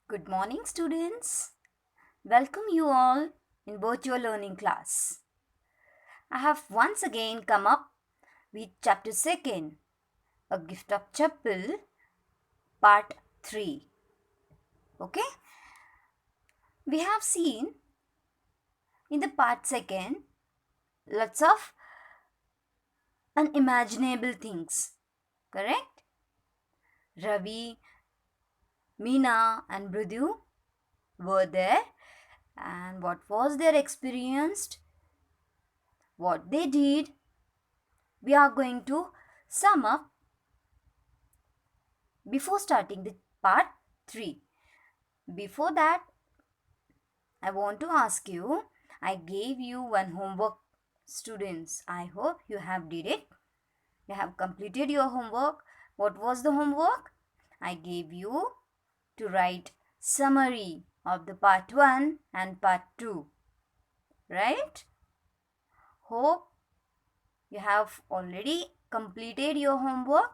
Good morning, students. Welcome you all in virtual learning class. I have once again come up with chapter 2nd, A Gift of Chapel, part 3. Okay? We have seen in the part 2nd lots of unimaginable things. Correct? Ravi, Meena and Mridu were there, and what was their experience, what they did, we are going to sum up before starting the part 3. Before that, I want to ask you, I gave you one homework, students. I hope you have did it. You have completed your homework. What was the homework? I gave you to write summary of the part 1 and part 2. Right? Hope you have already completed your homework.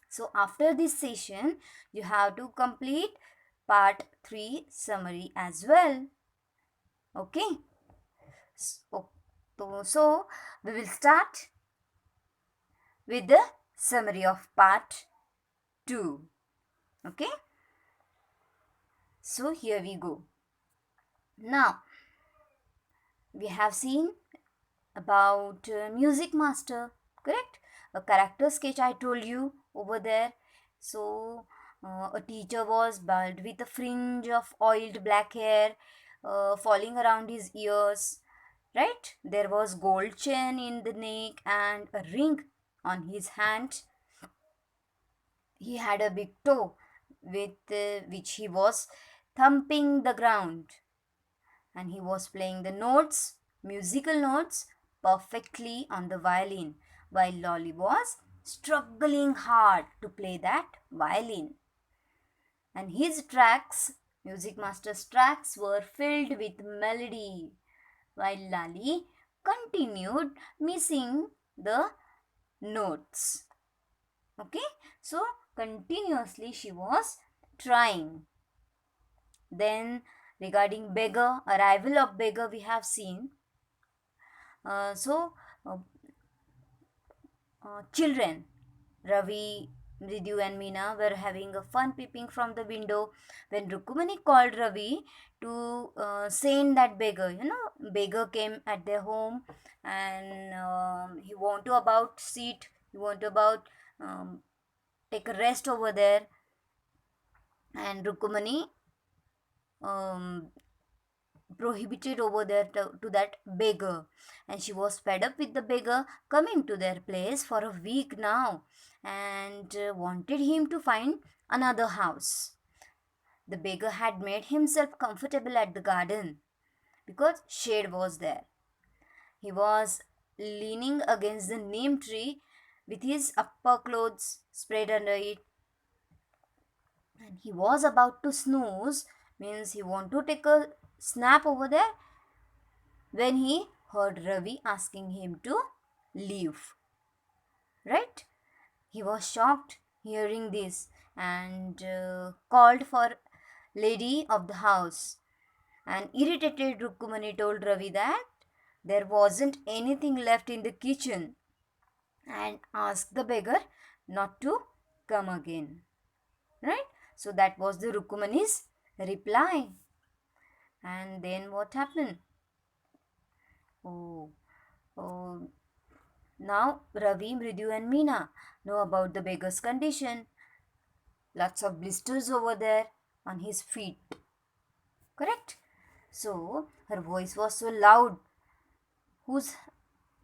So after this session, you have to complete part 3 summary as well. Okay. So we will start with the summary of part 2. Okay. So here we go. Now we have seen about music master, correct? A character sketch I told you over there. So a teacher was bald with a fringe of oiled black hair falling around his ears, right? There was gold chain in the neck and a ring on his hand. He had a big toe with which he was thumping the ground, and he was playing the notes, musical notes, perfectly on the violin, while Lolly was struggling hard to play that violin. And his tracks, music master's tracks, were filled with melody, while Lali continued missing the notes. Okay, so continuously she was trying. Then regarding beggar, arrival of beggar, we have seen. Uh, so uh, children, Ravi, Mridu and Meena were having a fun peeping from the window when Rukumani called Ravi to send that beggar. Beggar came at their home, and he want to about sit, he want to about um, take a rest over there, and Rukumani um, prohibited over there to that beggar, and she was fed up with the beggar coming to their place for a week now, and wanted him to find another house. The beggar had made himself comfortable at the garden because shade was there. He was leaning against the neem tree with his upper clothes spread under it, and he was about to snooze, means he want to take a snap over there, when he heard Ravi asking him to leave. Right? He was shocked hearing this, and called for lady of the house. And irritated Rukumani told Ravi that there wasn't anything left in the kitchen, and asked the beggar not to come again. Right? So that was the Rukumani's reply. And then what happened? Oh, oh, now Ravi, Mridu and Meena know about the beggar's condition. Lots of blisters over there on his feet. Correct? So her voice was so loud. Whose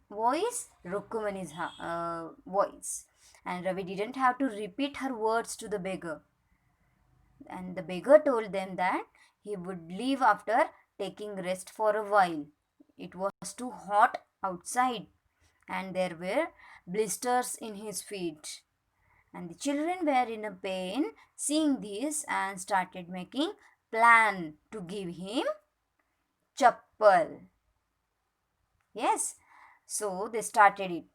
voice? Rukumani's voice. And Ravi didn't have to repeat her words to the beggar. And the beggar told them that he would leave after taking rest for a while. It was too hot outside, and there were blisters in his feet. And the children were in a pain seeing this and started making plan to give him chappal. Yes, so they started it,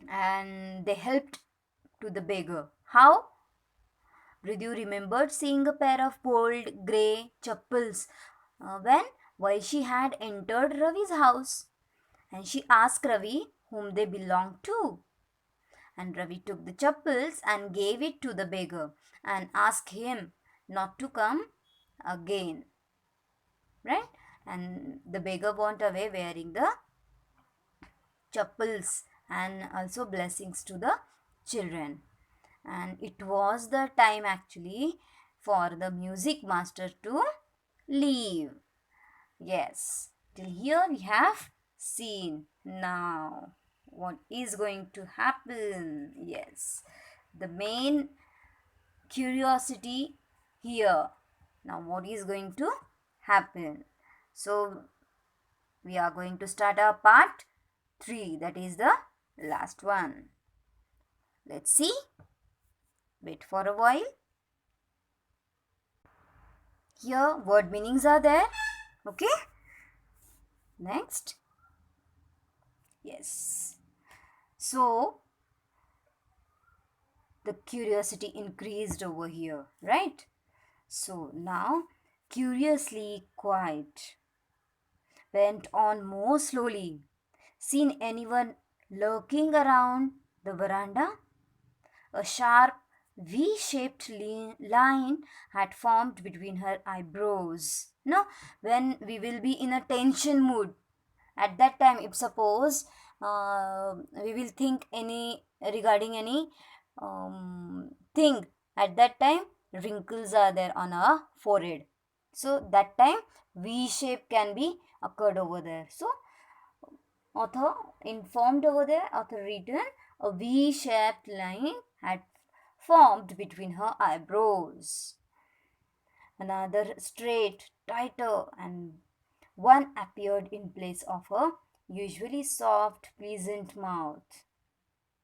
and they helped to the beggar. How? Pridhu remembered seeing a pair of bold grey chappals while she had entered Ravi's house, and she asked Ravi whom they belonged to. And Ravi took the chappals and gave it to the beggar and asked him not to come again. Right? And the beggar went away wearing the chappals and also blessings to the children. And it was the time actually for the music master to leave. Yes, till here we have seen. Now, what is going to happen? Yes, the main curiosity here. Now, what is going to happen? So, we are going to start our part 3, that is the last one. Let's see. Wait for a while. Here, word meanings are there. Okay. Next. Yes. So, the curiosity increased over here, right? So, now, curiously quiet went on more slowly. Seen anyone lurking around the veranda? A sharp V shaped line had formed between her eyebrows. No, when we will be in a tension mood, at that time, if suppose we will think any regarding any thing, at that time wrinkles are there on our forehead. So that time V shape can be occurred over there. So author informed over there, author written, a V-shaped line had formed between her eyebrows. Another straight, tighter, and one appeared in place of her usually soft, pleasant mouth.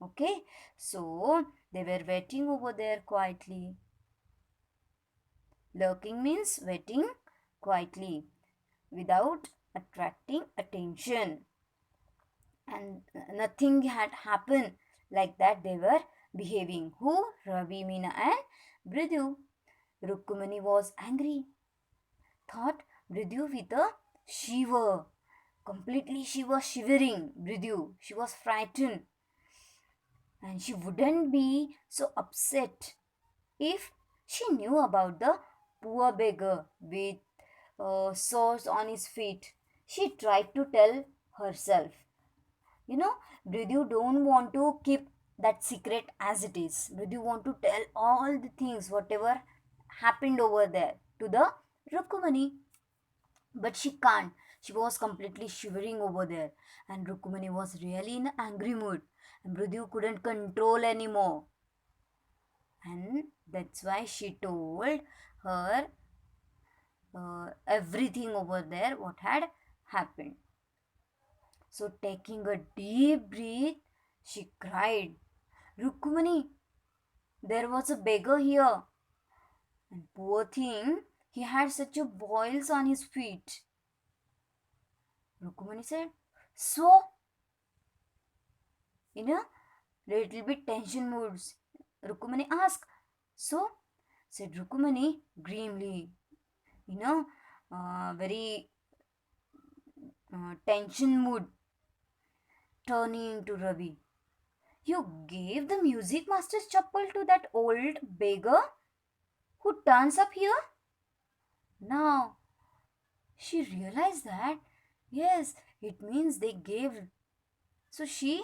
Okay, so they were waiting over there quietly. Lurking means waiting quietly without attracting attention. And nothing had happened, like that they were behaving. Who? Ravi, Meena and Bridhu. Rukmani was angry. Thought Bridhu with a shiver. Completely she was shivering. Bridhu. She was frightened. And she wouldn't be so upset if she knew about the poor beggar with sores on his feet. She tried to tell herself. You know, Bridhu don't want to keep that secret as it is. Bridhu want to tell all the things, whatever happened over there to the Rukmani. But she can't. She was completely shivering over there. And Rukmani was really in an angry mood. And Bridhu couldn't control anymore. And that's why she told her everything over there, what had happened. So, taking a deep breath, she cried, Rukmani, there was a beggar here. And poor thing, he had such a boils on his feet. Rukmani said, so, in a little bit tension moods, Rukmani asked, so, said Rukmani grimly, very tension mood, turning to Ravi. You gave the music master's chappal to that old beggar who turns up here? Now, she realized that, yes, it means they gave. So she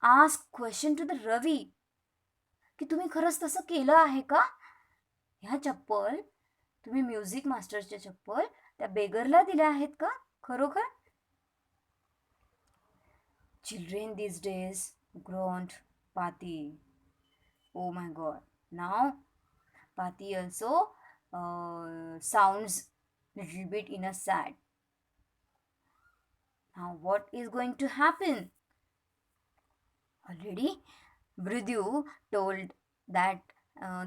asked question to the Ravi की तुम्ही खरंच तसं केलं आहे का? ह्या चप्पल तुम्ही music मास्टरच्या चप्पल त्या बेगरला दिल्या आहेत का खरोखर? Children these days groaned Pati. Oh my god. Now Pati also sounds little bit in a sad. Now what is going to happen? Already Bridhu told that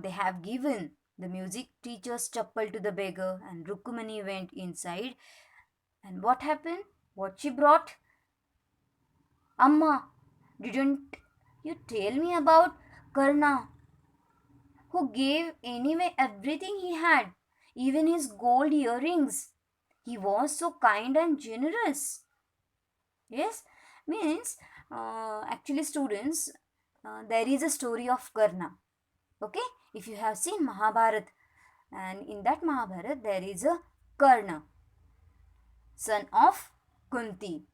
they have given the music teacher's chappal to the beggar, and Rukmani went inside. And what happened? What she brought? Amma, didn't you tell me about Karna? who gave anyway everything he had, even his gold earrings. He was so kind and generous. Yes, means actually, students, there is a story of Karna. Okay, if you have seen Mahabharat, and in that Mahabharat, there is a Karna, son of Kunti,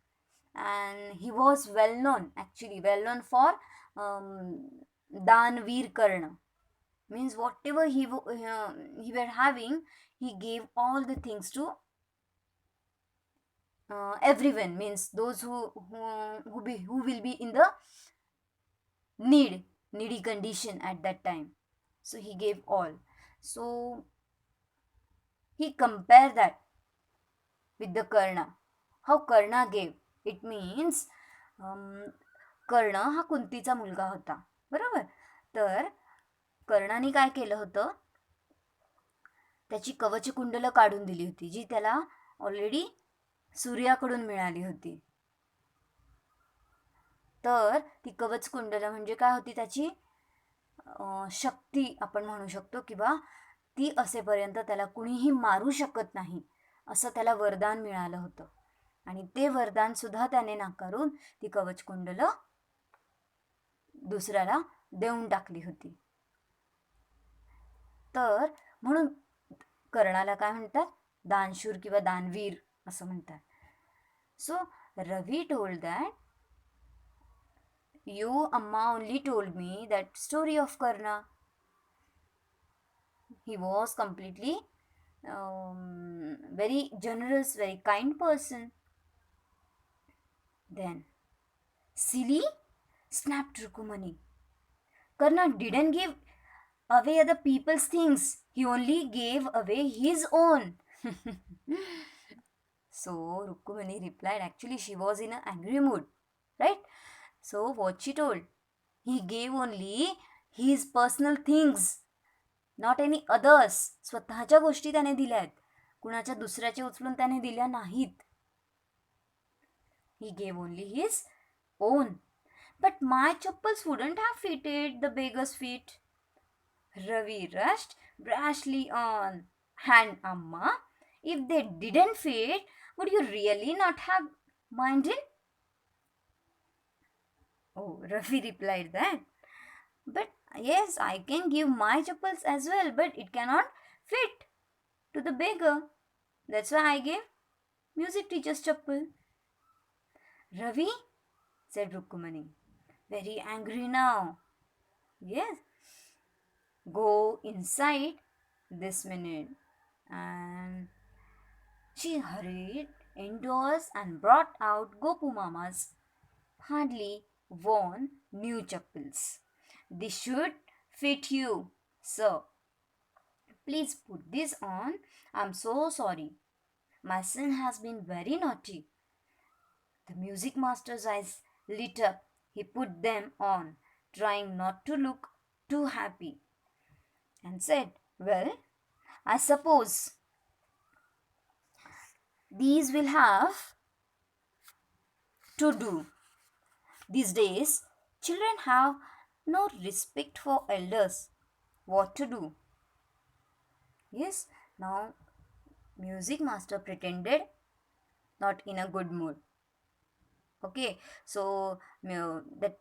and he was well known, actually, well known for um, Danveer Karna. Means whatever he were having, he gave all the things to everyone. Means those who will be in the needy condition at that time. So he gave all. So he compared that with the Karna. How Karna gave. It means कर्ण हा कुंतीचा मुलगा होता, बरोबर. तर कर्णाने काय केलं होतं, त्याची कवच कुंडलं काढून दिली होती, जी त्याला ऑलरेडी सूर्याकडून मिळाली होती. तर ती कवच कुंडलं म्हणजे काय होती, त्याची शक्ती आपण म्हणू शकतो, किंवा ती असेपर्यंत त्याला कुणीही मारू शकत नाही असं त्याला वरदान मिळालं होतं. आणि ते वरदान सुद्धा त्याने नाकारून ती कवच कुंडलं दुसऱ्याला देऊन टाकली होती. तर म्हणून कर्णाला काय म्हणतात, दानशूर किंवा दानवीर असं म्हणतात. So Ravi told that you amma only told me that story of Karna. He was completely very generous, very kind person. Then silly, snapped Rukumani. Karna didn't give away other people's things, he only gave away his own. So Rukumani replied, actually she was in an angry mood, right? So what she told, he gave only his personal things, not any others. स्वतःच्या गोष्टी त्याने दिल्या आहेत, कुणाच्या दुसऱ्याचे उचलून त्याने दिल्या नाहीत. He gave only his own. But my chappals wouldn't have fitted the beggar's feet. Ravi rushed brashly on. And Amma, if they didn't fit, would you really not have minded? Oh, Ravi replied that. But yes, I can give my chappals as well, but it cannot fit to the beggar. That's why I gave music teacher's chappal. Ravi, said Rukumani, very angry now. Yes, go inside this minute. And she hurried indoors and brought out Gopu Mama's hardly worn new chappals. This should fit you, sir. Please put this on. I'm so sorry. My son has been very naughty. The music master's eyes lit up. He put them on, trying not to look too happy, and said, well, I suppose these will have to do. These days, children have no respect for elders. What to do? Yes, now music master pretended not in a good mood. Okay, so that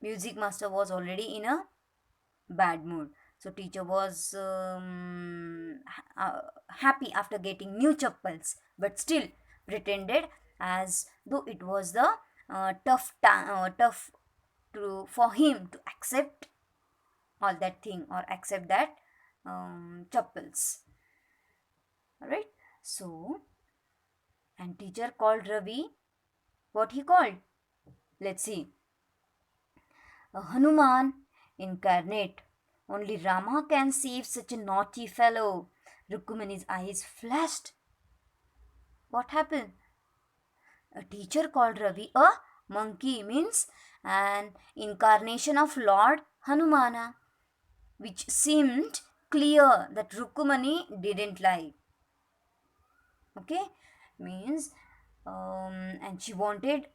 music master was already in a bad mood. So teacher was happy after getting new chappals, but still pretended as though it was the tough for him to accept all that thing or accept that chappals. Alright, so, and teacher called Ravi, what he called? Let's see. A Hanuman incarnate. Only Rama can save such a naughty fellow. Rukumani's eyes flashed. What happened? A teacher called Ravi a monkey, means an incarnation of Lord Hanumana, which seemed clear that Rukumani didn't lie. Okay, means and she wanted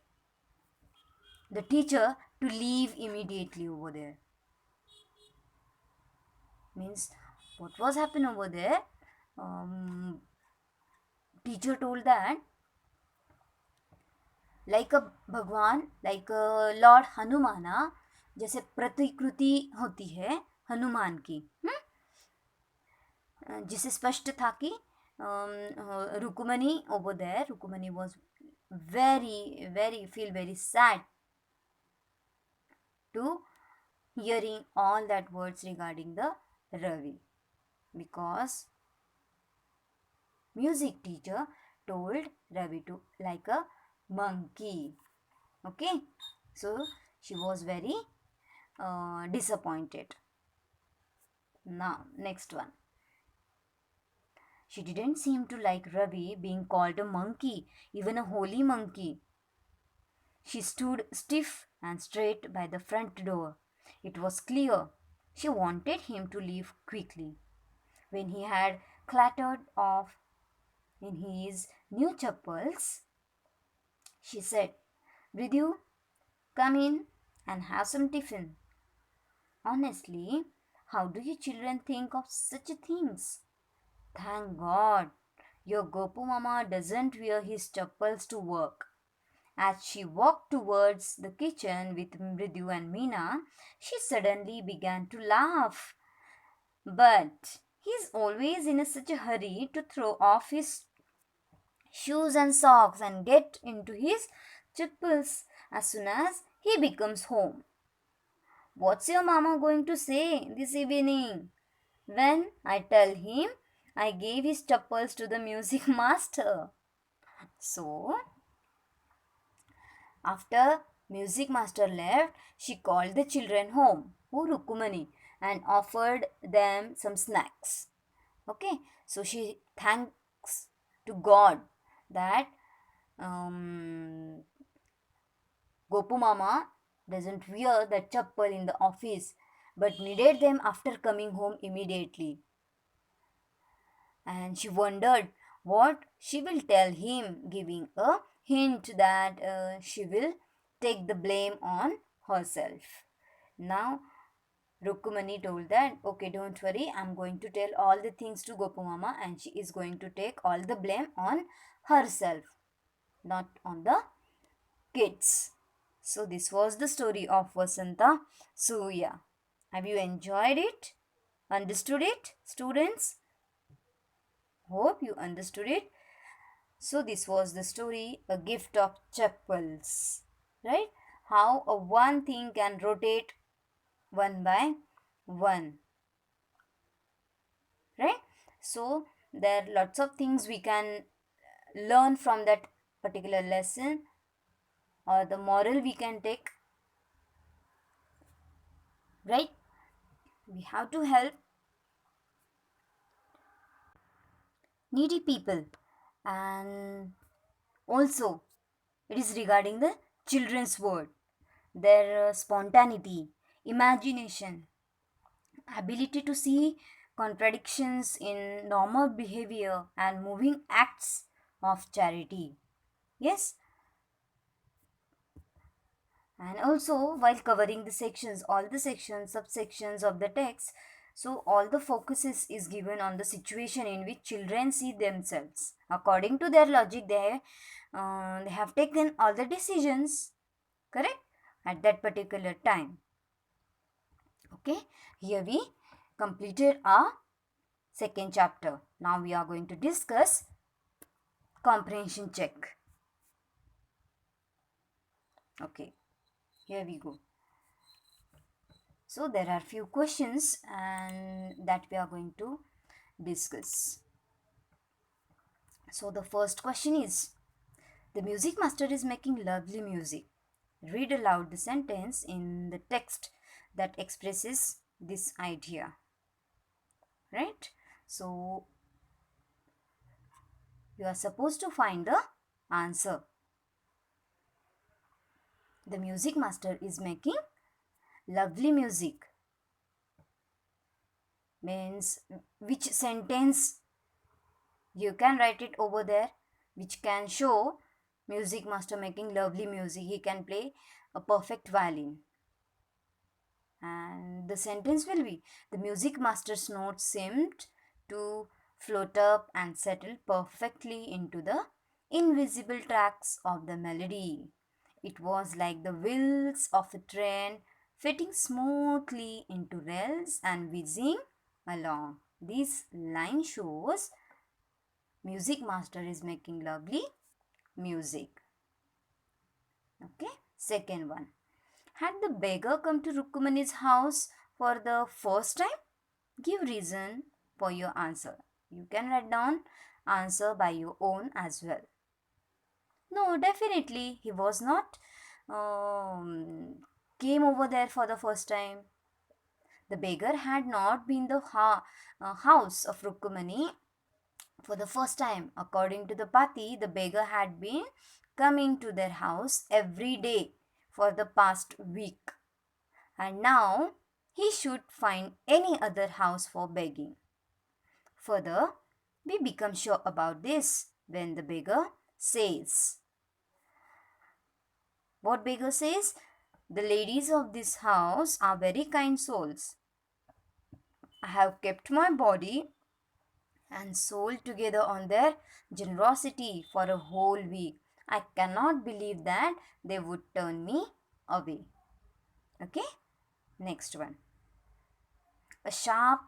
the teacher to leave immediately over there. Means what was happening over there? Um, Teacher told that like a भगवान like a Lord हनुमाना जैसे प्रतिकृति होती है हनुमान की जिसे स्पष्ट था कि Rukmini over there Rukmini was very feel very sad to hearing all that words regarding the Ravi because music teacher told Ravi to like a monkey. Okay, so she was very disappointed. Now, next one. She didn't seem to like Ravi being called a monkey, even a holy monkey. She stood stiff and straight by the front door. It was clear she wanted him to leave quickly. When he had clattered off in his new chappals, she said, Bridhu, come in and have some tiffin. Honestly, how do you children think of such things? Thank God, your Gopu Mama doesn't wear his chappals to work. As she walked towards the kitchen with Mridu and Meena, she suddenly began to laugh. But he's always in such a hurry to throw off his shoes and socks and get into his chappals as soon as he becomes home. What's your mama going to say this evening? When I tell him I gave his chappals to the music master. So, after music master left, she called the children home, who Rukumani, and offered them some snacks. Okay, so she thanks to God that um, Gopu Mama doesn't wear the chappal in the office but needed them after coming home immediately. And she wondered what she will tell him, giving a hint that she will take the blame on herself. Now, Rukumani told that, okay, don't worry, I'm going to tell all the things to Gopu Mama and she is going to take all the blame on herself, not on the kids. So, this was the story of Vasanta Surya. Have you enjoyed it? Understood it, students? Hope you understood it. So, this was the story A Gift of Chapels, right? How a one thing can rotate one by one, right? So, there are lots of things we can learn from that particular lesson or the moral we can take, right? We have to help needy people, and also it is regarding the children's world, their spontaneity, imagination, ability to see contradictions in normal behavior and moving acts of charity. Yes, and also while covering the sections, all the sections, subsections of the text, so all the focus is given on the situation in which children see themselves. According to their logic, they have taken all the decisions, correct, at that particular time. Okay, here we completed our second chapter. Now we are going to discuss comprehension check. Okay, here we go. So there are few questions and that we are going to discuss. So the first question is, the music master is making lovely music. Read aloud the sentence in the text that expresses this idea. Right? So you are supposed to find the answer. The music master is making lovely music. Means which sentence you can write it over there, which can show music master making lovely music. He can play a perfect violin. And the sentence will be, the music master's notes seemed to float up and settle perfectly into the invisible tracks of the melody. It was like the wheels of a train fitting smoothly into rails and whizzing along. This line shows music master is making lovely music. Okay, second one. Had the beggar come to Rukmani's house for the first time? Give reason for your answer. You can write down answer by your own as well. No, definitely he was not came over there for the first time. The beggar had not been the house of Rukmani for the first time. According to the Pati, the beggar had been coming to their house every day for the past week, and now he should find any other house for begging. Further, we become sure about this when the beggar says, what beggar says? The ladies of this house are very kind souls. I have kept my body and soul together on their generosity for a whole week. I cannot believe that they would turn me away. Okay, next one. A sharp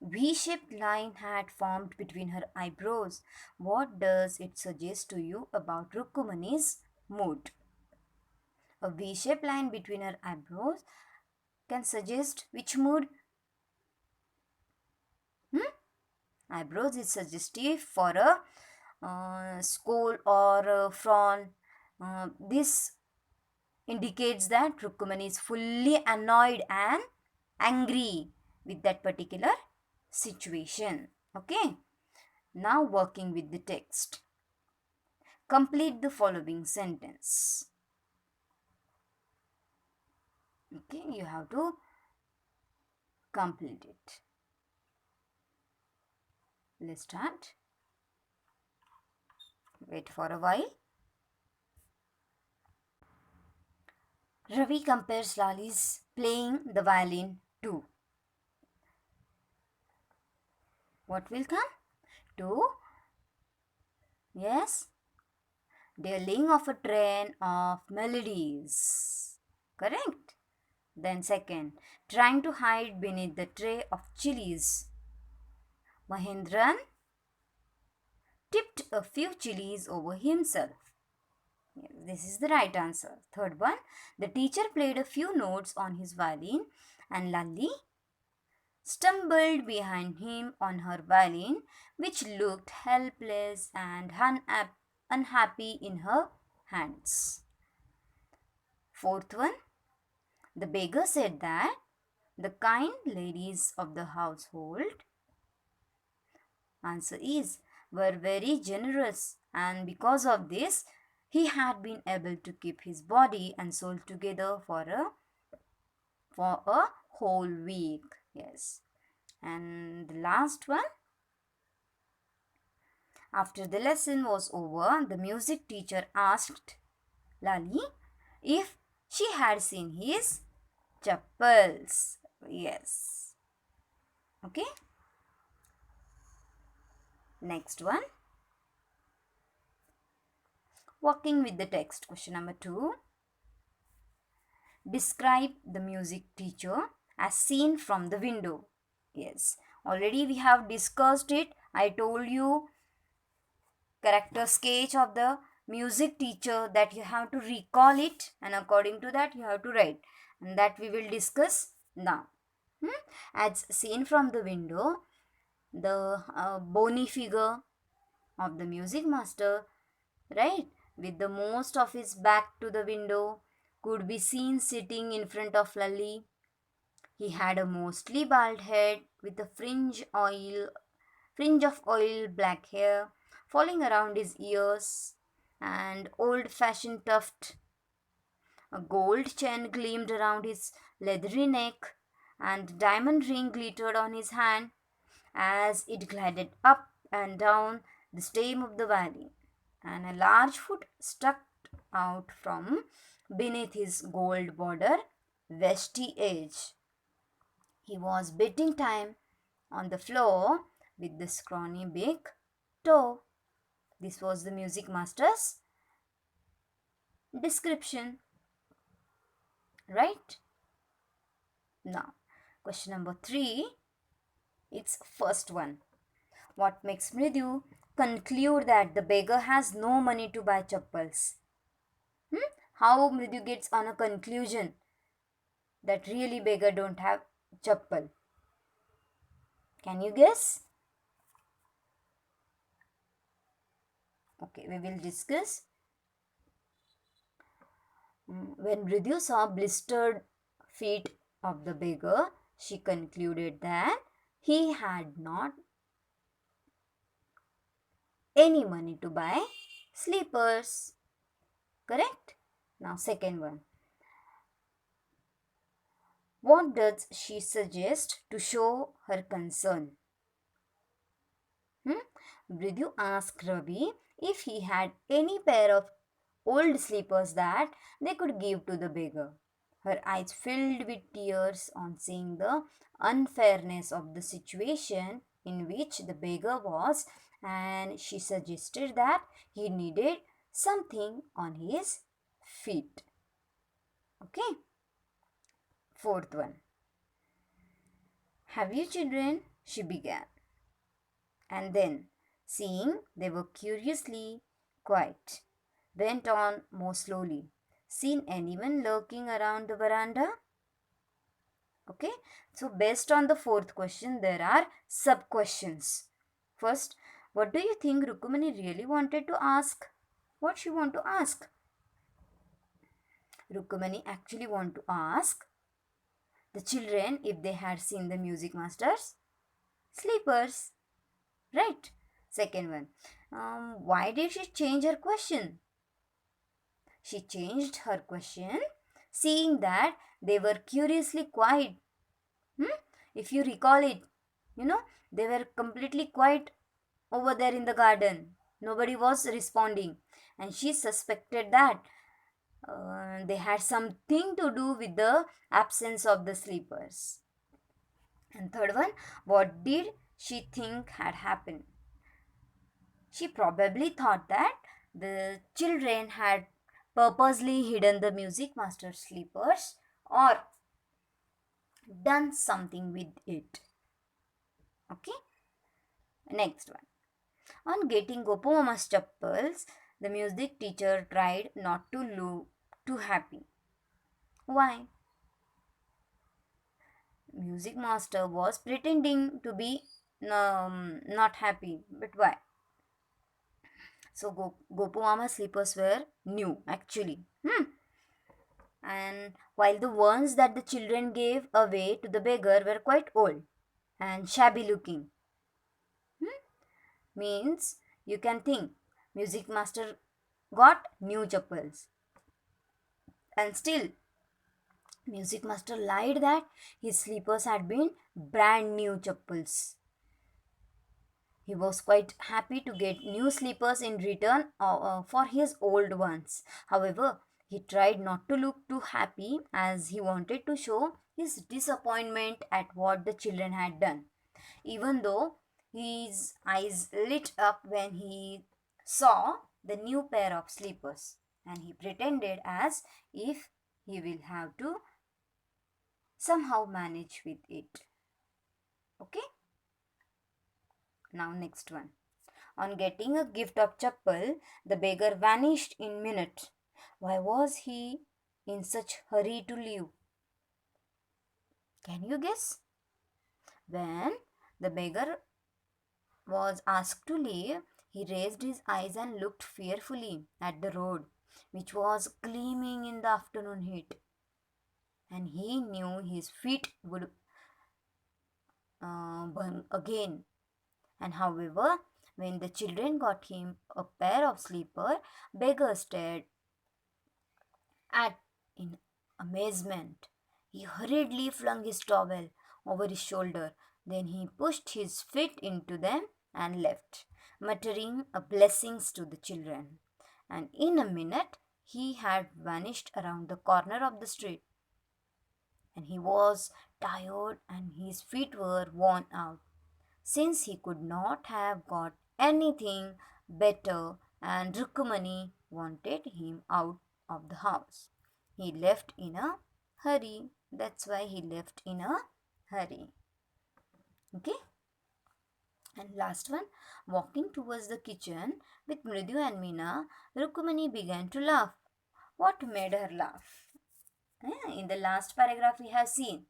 V shaped line had formed between her eyebrows. What does it suggest to you about Rukumani's mood? A V shaped line between her eyebrows can suggest which mood? Hmm? Eyebrows is suggestive for a scold or a frown. This indicates that Rukumani is fully annoyed and angry with that particular situation. Okay, now working with the text. Complete the following sentence. Okay, you have to complete it. Let's start. Wait for a while. Ravi compares Lali's playing the violin to. What will come? To, yes, dealing of a train of melodies. Correct? Then second, trying to hide beneath the tray of chilies. Mahendran tipped a few chilies over himself. Yes, this is the right answer. Third one, the teacher played a few notes on his violin and Lalli stumbled behind him on her violin, which looked helpless and unhappy in her hands. Fourth one, the beggar said that the kind ladies of the household, answer is, were very generous, and because of this, he had been able to keep his body and soul together for a whole week. Yes. And the last one, after the lesson was over, the music teacher asked Lali if she had seen his chappals. Yes. Okay. Next one. Working with the text. Question number 2. Describe the music teacher as seen from the window. Yes. Already we have discussed it. I told you character sketch of the music teacher that you have to recall it, and according to that you have to write, and that we will discuss now. As seen from the window, the bony figure of the music master, right, with the most of his back to the window, could be seen sitting in front of Lali. He had a mostly bald head with a fringe of oil black hair falling around his ears, and old fashioned tuft. A gold chain gleamed around his leathery neck, and a diamond ring glittered on his hand as it glided up and down the stem of the valley, and a large foot stuck out from beneath his gold border vesty age. He was beating time on the floor with the scrawny big toe. This was the music master's description, right? Now, question number 3, it's first one. What makes Mridhu conclude that the beggar has no money to buy chappals? How Mridhu gets on a conclusion that really beggar don't have chappal? Can you guess? Okay, we will discuss. When Mridhu saw blistered feet of the beggar, she concluded that he had not any money to buy slippers. Correct? Now, second one. What does she suggest to show her concern? Mridhu asked Ravi if he had any pair of old slippers that they could give to the beggar. Her eyes filled with tears on seeing the unfairness of the situation in which the beggar was, and she suggested that he needed something on his feet. Okay, fourth one. Have you children? She began. And then, seeing they were curiously quiet, went on more slowly. Seen anyone lurking around the veranda? Okay, so based on the fourth question, there are sub questions. First, what do you think Rukumani really wanted to ask? What she want to ask? Rukumani actually want to ask the children if they had seen the music master's sleepers. Right? Second one, why did she change her question? She changed her question seeing that they were curiously quiet. If you recall it, they were completely quiet over there in the garden. Nobody was responding. And she suspected that they had something to do with the absence of the sleepers. And third one, what did she think had happened? She probably thought that the children had purposely hidden the music master's sleepers or done something with it. Okay, next one. On getting Gopu Mama's chappals, the music teacher tried not to look too happy. Why? Music master was pretending to be not happy, but why? So Gopu Mama's slippers were new actually. And while the ones that the children gave away to the beggar were quite old and shabby looking. Means you can think music master got new chappals, and still music master lied that his slippers had been brand new chappals. He was quite happy to get new slippers in return for his old ones. However, he tried not to look too happy as he wanted to show his disappointment at what the children had done. Even though his eyes lit up when he saw the new pair of slippers, and he pretended as if he will have to somehow manage with it. Okay? Now next one. On getting a gift of chappal, the beggar vanished in minute. Why was he in such hurry to leave? Can you guess? When the beggar was asked to leave, he raised his eyes and looked fearfully at the road, which was gleaming in the afternoon heat. And he knew his feet would burn again. And however, when the children got him a pair of slippers, beggar stared at in amazement. He hurriedly flung his towel over his shoulder. Then he pushed his feet into them and left, muttering a blessings to the children. And in a minute, he had vanished around the corner of the street. and he was tired and his feet were worn out. Since he could not have got anything better, and Rukmani wanted him out of the house. He left in a hurry. That's why he left in a hurry. Okay. And last one, walking towards the kitchen with Mridu and Meena, Rukmani began to laugh. What made her laugh? In the last paragraph we have seen.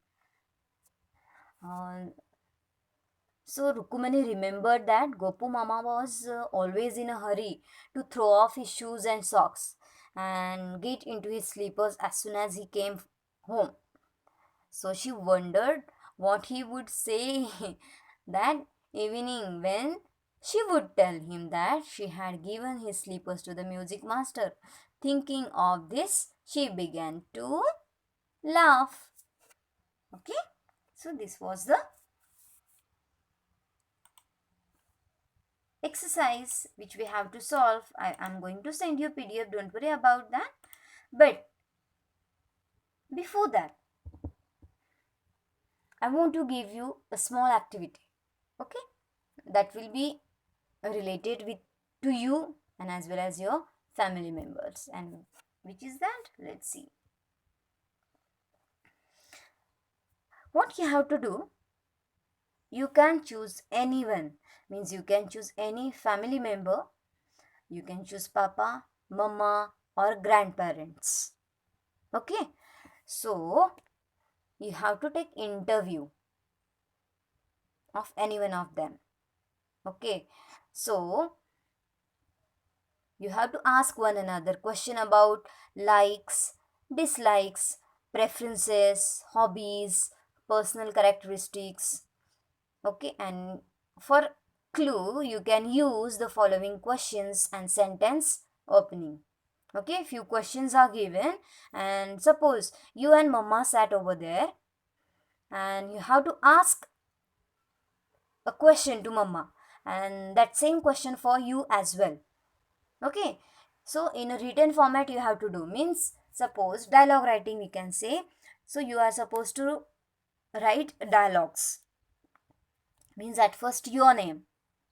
Uh, so Rukmani remembered that Gopu Mama was always in a hurry to throw off his shoes and socks and get into his slippers as soon as he came home. So she wondered what he would say that evening when she would tell him that she had given his slippers to the music master. Thinking of this, she began to laugh. Okay, so this was the exercise which we have to solve. I am going to send you a PDF, don't worry about that. But before that, I want to give you a small activity. Okay, that will be related with to you and as well as your family members. And which is that? Let's see. What you have to do, you can choose anyone, means you can choose any family member. You can choose papa, mama, or grandparents. Okay, so you have to take interview of any one of them. Okay, so you have to ask one another question about likes, dislikes, preferences, hobbies, personal characteristics. Okay, and for clue, you can use the following questions and sentence opening. Okay, few questions are given, and suppose you and mama sat over there, and you have to ask a question to mama, and that same question for you as well. Okay, so in a written format you have to do, means suppose dialogue writing we can say. So you are supposed to write dialogues, means at first your name.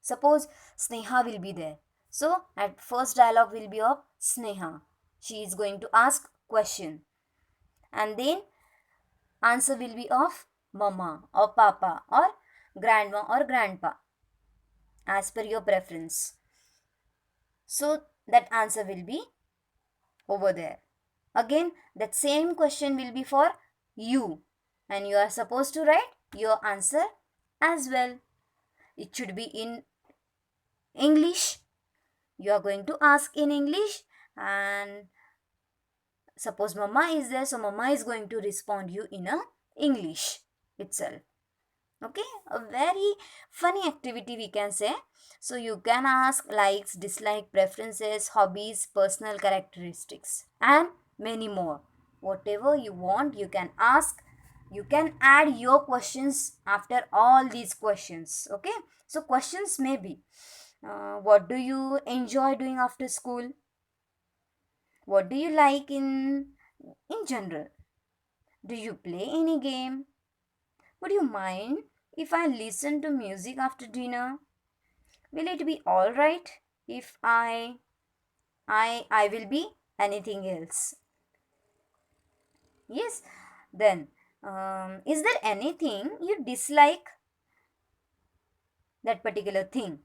Suppose Sneha will be there, so at first dialogue will be of Sneha. She is going to ask question, and then answer will be of mama or papa or grandma or grandpa as per your preference. So that answer will be over there. Again, that same question will be for you, and you are supposed to write your answer as well. It should be in English. You are going to ask in English, and suppose mama is there, so mama is going to respond you in a English itself. Okay, a very funny activity we can say. So you can ask likes, dislike, preferences, hobbies, personal characteristics, and many more. Whatever you want you can ask. You can add your questions after all these questions. Okay, so questions may be what do you enjoy doing after school? What do you like in general? Do you play any game? Would you mind if I listen to music after dinner? Will it be all right if I will be anything else? Yes. Then, is there anything you dislike that particular thing?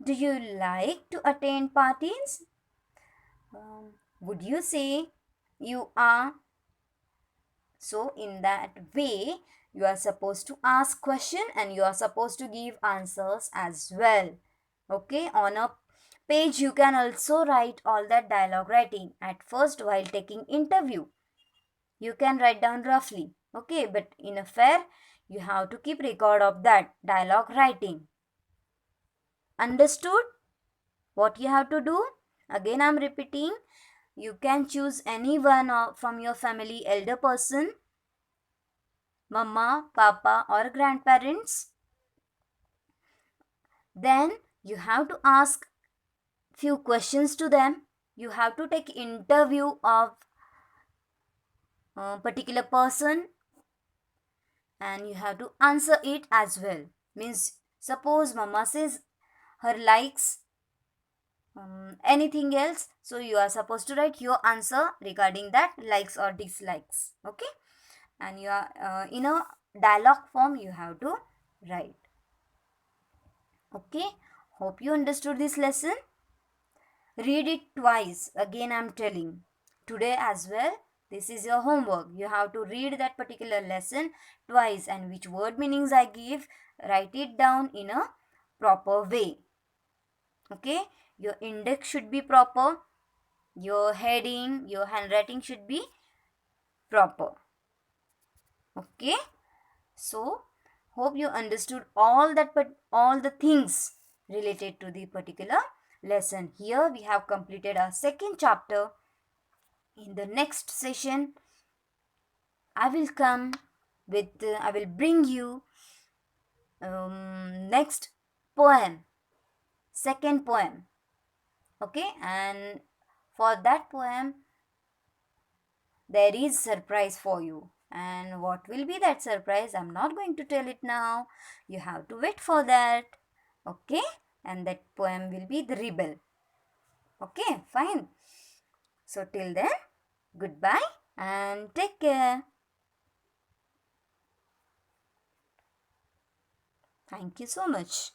Do you like to attend parties? Would you say you are? So in that way, you are supposed to ask question and you are supposed to give answers as well. Okay, on a page you can also write all that dialogue writing. At first, while taking interview, you can write down roughly. Okay, but in a fair, you have to keep record of that dialogue writing. Understood what you have to do? Again, I'm repeating. You can choose anyone from your family, elder person, mama, papa, or grandparents. Then you have to ask few questions to them. You have to take interview of a particular person and you have to answer it as well. Means suppose mama says her likes anything else, so you are supposed to write your answer regarding that likes or dislikes. Okay, and you are in a dialogue form you have to write. Okay, hope you understood this lesson. Read it twice. Again, I'm telling. Today as well, this is your homework. You have to read that particular lesson twice, and which word meanings I give, write it down in a proper way. Okay, your index should be proper, your heading, your handwriting should be proper. Okay, so hope you understood all that, but all the things related to the particular lesson. Here we have completed our second chapter. In the next session, I will come with, I will bring you next poem, second poem. Okay, and for that poem, there is surprise for you. And what will be that surprise? I'm not going to tell it now. You have to wait for that. Okay, and that poem will be The Rebel. Okay, fine. So, till then, goodbye and take care. Thank you so much.